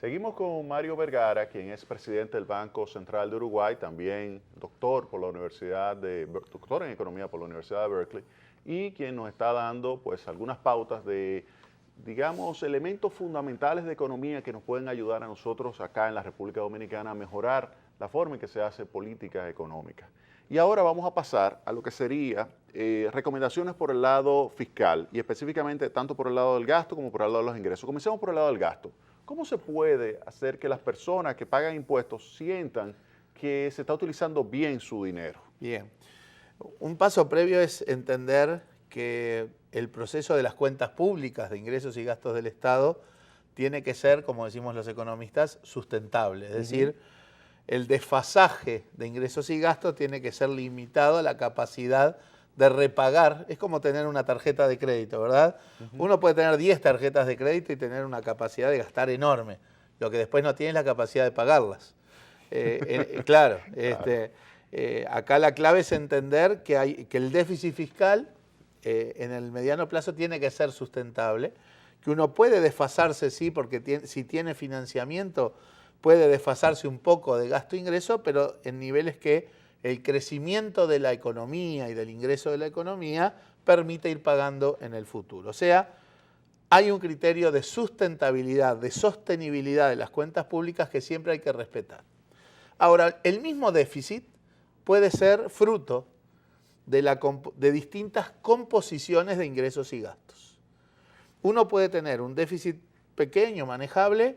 Seguimos con Mario Vergara, quien es presidente del Banco Central de Uruguay, también doctor en economía por la Universidad de Berkeley, y quien nos está dando pues algunas pautas de, digamos, elementos fundamentales de economía que nos pueden ayudar a nosotros acá en la República Dominicana a mejorar la forma en que se hace política económica. Y ahora vamos a pasar a lo que sería recomendaciones por el lado fiscal y específicamente tanto por el lado del gasto como por el lado de los ingresos. Comencemos por el lado del gasto. ¿Cómo se puede hacer que las personas que pagan impuestos sientan que se está utilizando bien su dinero? Bien. Un paso previo es entender que el proceso de las cuentas públicas de ingresos y gastos del Estado tiene que ser, como decimos los economistas, sustentable. Es decir, el desfasaje de ingresos y gastos tiene que ser limitado a la capacidad de repagar. Es como tener una tarjeta de crédito, ¿verdad? Uno puede tener 10 tarjetas de crédito y tener una capacidad de gastar enorme. Lo que después no tiene es la capacidad de pagarlas. Claro. Acá la clave es entender que el déficit fiscal en el mediano plazo tiene que ser sustentable, que uno puede desfasarse, sí, porque si tiene financiamiento puede desfasarse un poco de gasto-ingreso, pero en niveles que el crecimiento de la economía y del ingreso de la economía permite ir pagando en el futuro. O sea, hay un criterio de sustentabilidad, de sostenibilidad de las cuentas públicas que siempre hay que respetar. Ahora, el mismo déficit puede ser fruto de distintas composiciones de ingresos y gastos. Uno puede tener un déficit pequeño, manejable,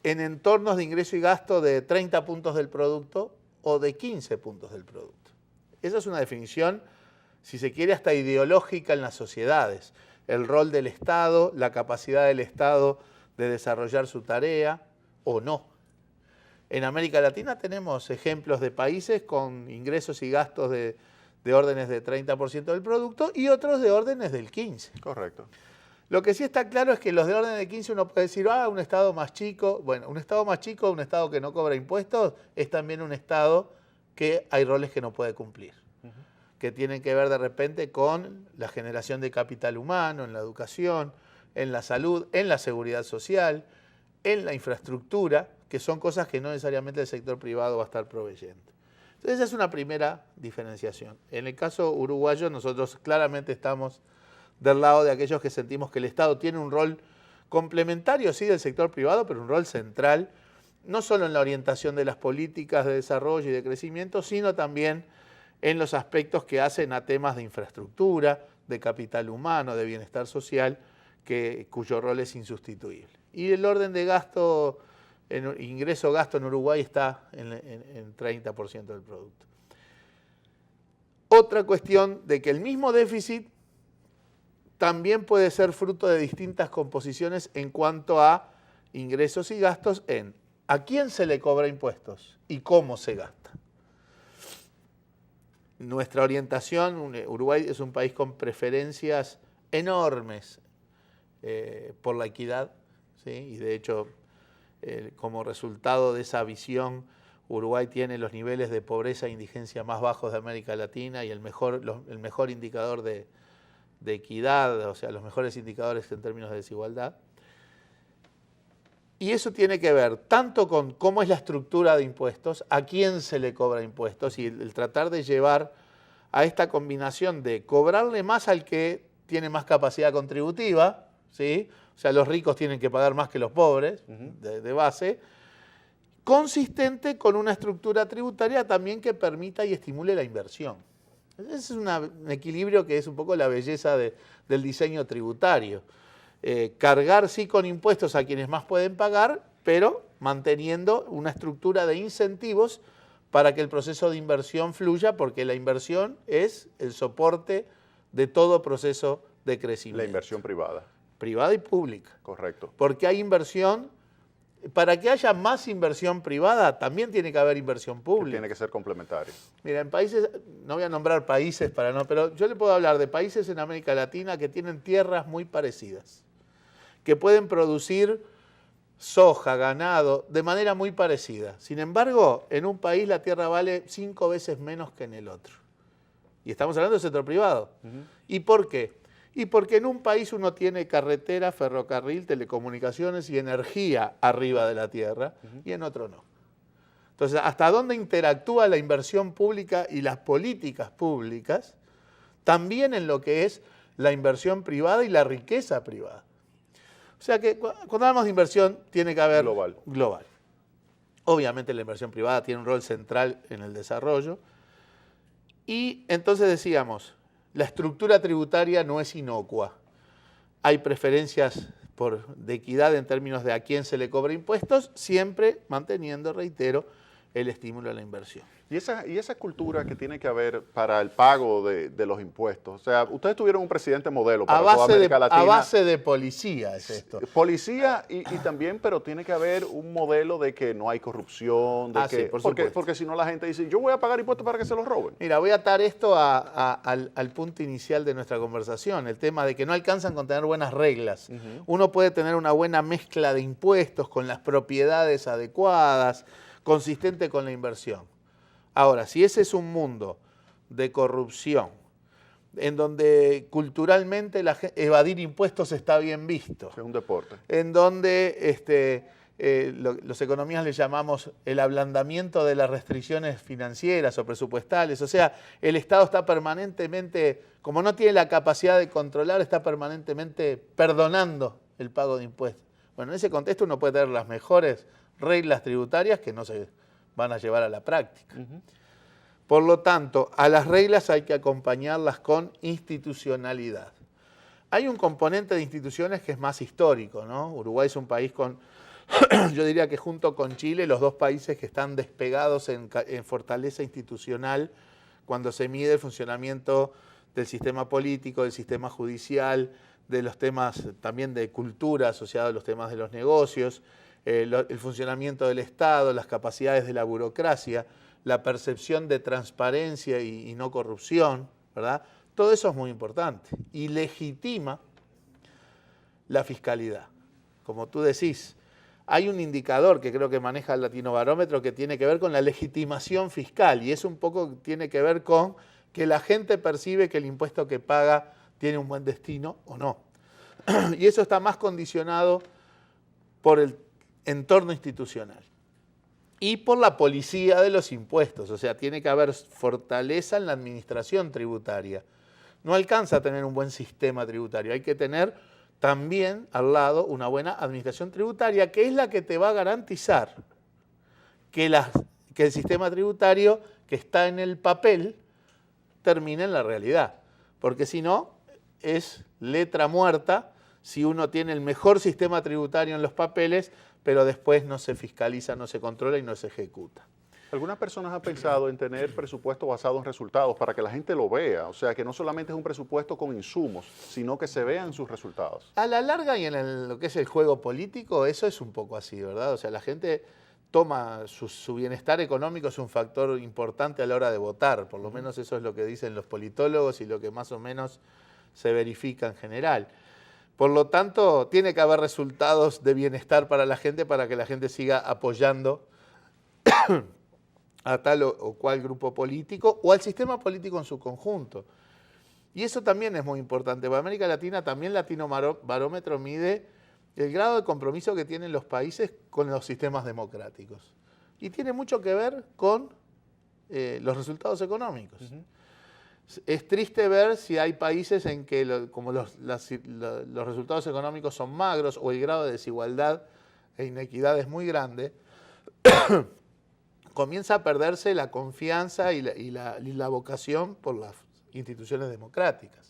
en entornos de ingreso y gasto de 30 puntos del producto o de 15 puntos del producto. Esa es una definición, si se quiere, hasta ideológica en las sociedades. El rol del Estado, la capacidad del Estado de desarrollar su tarea o no. En América Latina tenemos ejemplos de países con ingresos y gastos de órdenes de 30% del producto y otros de órdenes del 15%. Correcto. Lo que sí está claro es que los de orden de 15 uno puede decir, un Estado más chico. Bueno, un Estado más chico, un Estado que no cobra impuestos, es también un Estado que hay roles que no puede cumplir, que tienen que ver de repente con la generación de capital humano, en la educación, en la salud, en la seguridad social, en la infraestructura, que son cosas que no necesariamente el sector privado va a estar proveyendo. Entonces esa es una primera diferenciación. En el caso uruguayo nosotros claramente estamos del lado de aquellos que sentimos que el Estado tiene un rol complementario, sí, del sector privado, pero un rol central, no solo en la orientación de las políticas de desarrollo y de crecimiento, sino también en los aspectos que hacen a temas de infraestructura, de capital humano, de bienestar social, cuyo rol es insustituible. Y el orden de gasto, ingreso-gasto en Uruguay está en 30% del producto. Otra cuestión de que el mismo déficit también puede ser fruto de distintas composiciones en cuanto a ingresos y gastos en a quién se le cobra impuestos y cómo se gasta. Nuestra orientación, Uruguay es un país con preferencias enormes por la equidad, ¿sí? Y de hecho, como resultado de esa visión, Uruguay tiene los niveles de pobreza e indigencia más bajos de América Latina y el mejor indicador de equidad, o sea, los mejores indicadores en términos de desigualdad. Y eso tiene que ver tanto con cómo es la estructura de impuestos, a quién se le cobra impuestos y el tratar de llevar a esta combinación de cobrarle más al que tiene más capacidad contributiva, ¿sí? O sea, los ricos tienen que pagar más que los pobres, de base, consistente con una estructura tributaria también que permita y estimule la inversión. Ese es un equilibrio que es un poco la belleza del diseño tributario. Cargar sí con impuestos a quienes más pueden pagar, pero manteniendo una estructura de incentivos para que el proceso de inversión fluya, porque la inversión es el soporte de todo proceso de crecimiento. La inversión privada. Privada y pública. Correcto. Porque hay inversión. Para que haya más inversión privada, también tiene que haber inversión pública. Que tiene que ser complementario. Mira, en países, no voy a nombrar países pero yo le puedo hablar de países en América Latina que tienen tierras muy parecidas, que pueden producir soja, ganado, de manera muy parecida. Sin embargo, en un país la tierra vale 5 veces menos que en el otro. Y estamos hablando del sector privado. ¿Y por qué? y porque en un país uno tiene carretera, ferrocarril, telecomunicaciones y energía arriba de la tierra, y en otro no. Entonces, ¿hasta dónde interactúa la inversión pública y las políticas públicas? También en lo que es la inversión privada y la riqueza privada. O sea que cuando hablamos de inversión tiene que haber global. Obviamente la inversión privada tiene un rol central en el desarrollo. Y entonces decíamos, la estructura tributaria no es inocua. Hay preferencias de equidad en términos de a quién se le cobra impuestos, siempre manteniendo, reitero, el estímulo a la inversión. Y esa cultura que tiene que haber para el pago de los impuestos. O sea, ustedes tuvieron un presidente modelo para toda América Latina. A base de policía es esto. Policía y también, pero tiene que haber un modelo de que no hay corrupción. Sí, porque si no la gente dice, yo voy a pagar impuestos para que se los roben. Mira, voy a atar esto al punto inicial de nuestra conversación, el tema de que no alcanzan con tener buenas reglas. Uno puede tener una buena mezcla de impuestos con las propiedades adecuadas, consistente con la inversión. Ahora, si ese es un mundo de corrupción, en donde culturalmente evadir impuestos está bien visto. Es un deporte. En donde los economistas le llamamos el ablandamiento de las restricciones financieras o presupuestales. O sea, el Estado está permanentemente, como no tiene la capacidad de controlar, está permanentemente perdonando el pago de impuestos. Bueno, en ese contexto uno puede tener las mejores reglas tributarias que no se van a llevar a la práctica. Por lo tanto, a las reglas hay que acompañarlas con institucionalidad. Hay un componente de instituciones que es más histórico, ¿no? Uruguay es un país con, yo diría que junto con Chile, los dos países que están despegados en fortaleza institucional cuando se mide el funcionamiento del sistema político, del sistema judicial, de los temas también de cultura asociados a los temas de los negocios, el funcionamiento del Estado, las capacidades de la burocracia, la percepción de transparencia y no corrupción, ¿verdad? Todo eso es muy importante y legitima la fiscalidad. Como tú decís, hay un indicador que creo que maneja el Latinobarómetro que tiene que ver con la legitimación fiscal y es un poco tiene que ver con que la gente percibe que el impuesto que paga tiene un buen destino o no. Y eso está más condicionado por el entorno institucional y por la policía de los impuestos, o sea, tiene que haber fortaleza en la administración tributaria. No alcanza a tener un buen sistema tributario, hay que tener también al lado una buena administración tributaria, que es la que te va a garantizar que el sistema tributario que está en el papel termine en la realidad, porque si no, es letra muerta si uno tiene el mejor sistema tributario en los papeles, pero después no se fiscaliza, no se controla y no se ejecuta. Algunas personas han pensado en tener presupuestos basados en resultados para que la gente lo vea, o sea, que no solamente es un presupuesto con insumos, sino que se vean sus resultados. A la larga y en lo que es el juego político, eso es un poco así, ¿verdad? O sea, la gente toma su bienestar económico, es un factor importante a la hora de votar, por lo menos eso es lo que dicen los politólogos y lo que más o menos se verifica en general. Por lo tanto, tiene que haber resultados de bienestar para la gente para que la gente siga apoyando a tal o cual grupo político o al sistema político en su conjunto. Y eso también es muy importante. Para América Latina también Latinobarómetro mide el grado de compromiso que tienen los países con los sistemas democráticos. Y tiene mucho que ver con los resultados económicos. Es triste ver si hay países en que como los resultados económicos son magros o el grado de desigualdad e inequidad es muy grande, comienza a perderse la confianza y la vocación por las instituciones democráticas.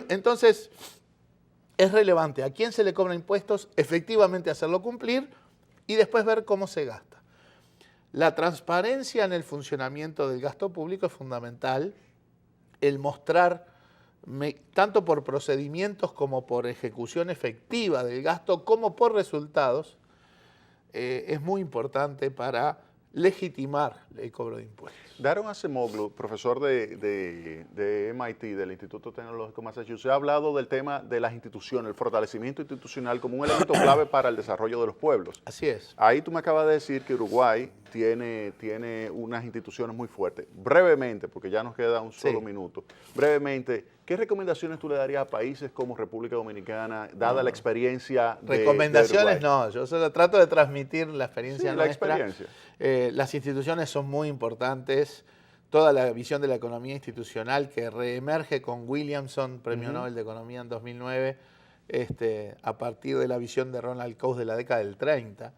Entonces, es relevante a quién se le cobran impuestos, efectivamente hacerlo cumplir y después ver cómo se gasta. La transparencia en el funcionamiento del gasto público es fundamental. El mostrar, tanto por procedimientos como por ejecución efectiva del gasto, como por resultados, es muy importante para legitimar el cobro de impuestos. Daron Acemoglu, profesor de MIT, del Instituto Tecnológico de Massachusetts, ha hablado del tema de las instituciones, el fortalecimiento institucional como un elemento clave para el desarrollo de los pueblos. Así es. Ahí tú me acabas de decir que Uruguay tiene unas instituciones muy fuertes. Brevemente, porque ya nos queda un solo minuto, brevemente, ¿qué recomendaciones tú le darías a países como República Dominicana, dada la experiencia de recomendaciones Uruguay? no, yo solo trato de transmitir la experiencia Sí, nuestra. la experiencia. Las instituciones son muy importantes, toda la visión de la economía institucional que reemerge con Williamson, Premio Nobel de Economía en 2009, a partir de la visión de Ronald Coase de la década del 30,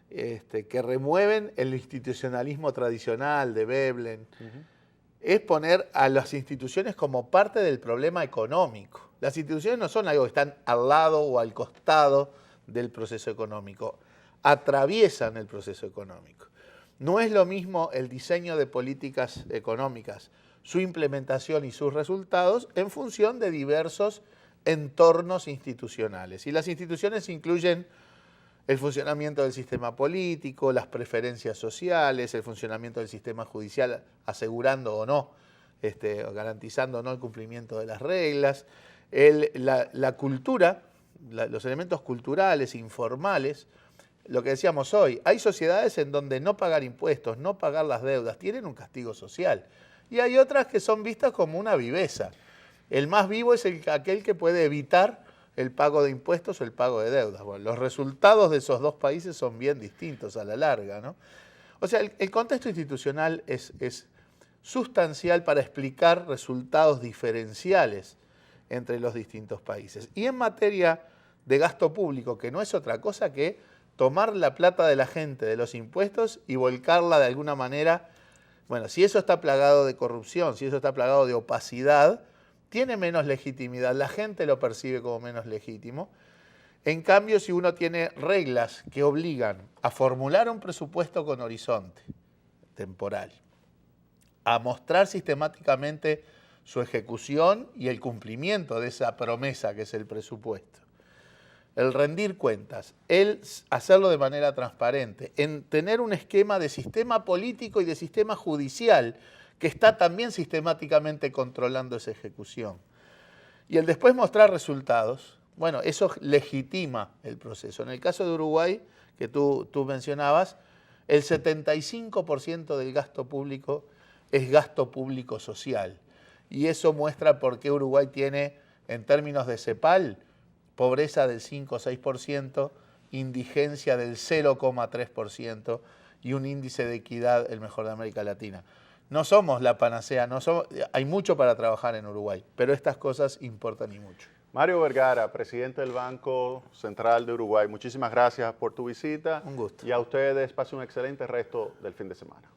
que remueven el institucionalismo tradicional de Veblen, es poner a las instituciones como parte del problema económico. Las instituciones no son algo que están al lado o al costado del proceso económico, atraviesan el proceso económico. No es lo mismo el diseño de políticas económicas, su implementación y sus resultados en función de diversos entornos institucionales. Y las instituciones incluyen el funcionamiento del sistema político, las preferencias sociales, el funcionamiento del sistema judicial, asegurando o no, o garantizando o no el cumplimiento de las reglas, la cultura, los elementos culturales, informales. Lo que decíamos hoy, hay sociedades en donde no pagar impuestos, no pagar las deudas, tienen un castigo social. Y hay otras que son vistas como una viveza. El más vivo es aquel que puede evitar el pago de impuestos o el pago de deudas. Bueno, los resultados de esos dos países son bien distintos a la larga, ¿no? O sea, el contexto institucional es sustancial para explicar resultados diferenciales entre los distintos países. Y en materia de gasto público, que no es otra cosa que tomar la plata de la gente, de los impuestos, y volcarla de alguna manera. Bueno, si eso está plagado de corrupción, si eso está plagado de opacidad, tiene menos legitimidad, la gente lo percibe como menos legítimo. En cambio, si uno tiene reglas que obligan a formular un presupuesto con horizonte temporal, a mostrar sistemáticamente su ejecución y el cumplimiento de esa promesa que es el presupuesto, el rendir cuentas, el hacerlo de manera transparente, en tener un esquema de sistema político y de sistema judicial que está también sistemáticamente controlando esa ejecución. Y el después mostrar resultados, bueno, eso legitima el proceso. En el caso de Uruguay, que tú mencionabas, el 75% del gasto público es gasto público social. Y eso muestra por qué Uruguay tiene, en términos de CEPAL, pobreza del 5 o 6%, indigencia del 0,3% y un índice de equidad el mejor de América Latina. No somos la panacea, hay mucho para trabajar en Uruguay, pero estas cosas importan y mucho. Mario Vergara, presidente del Banco Central de Uruguay, muchísimas gracias por tu visita. Un gusto. Y a ustedes pasen un excelente resto del fin de semana.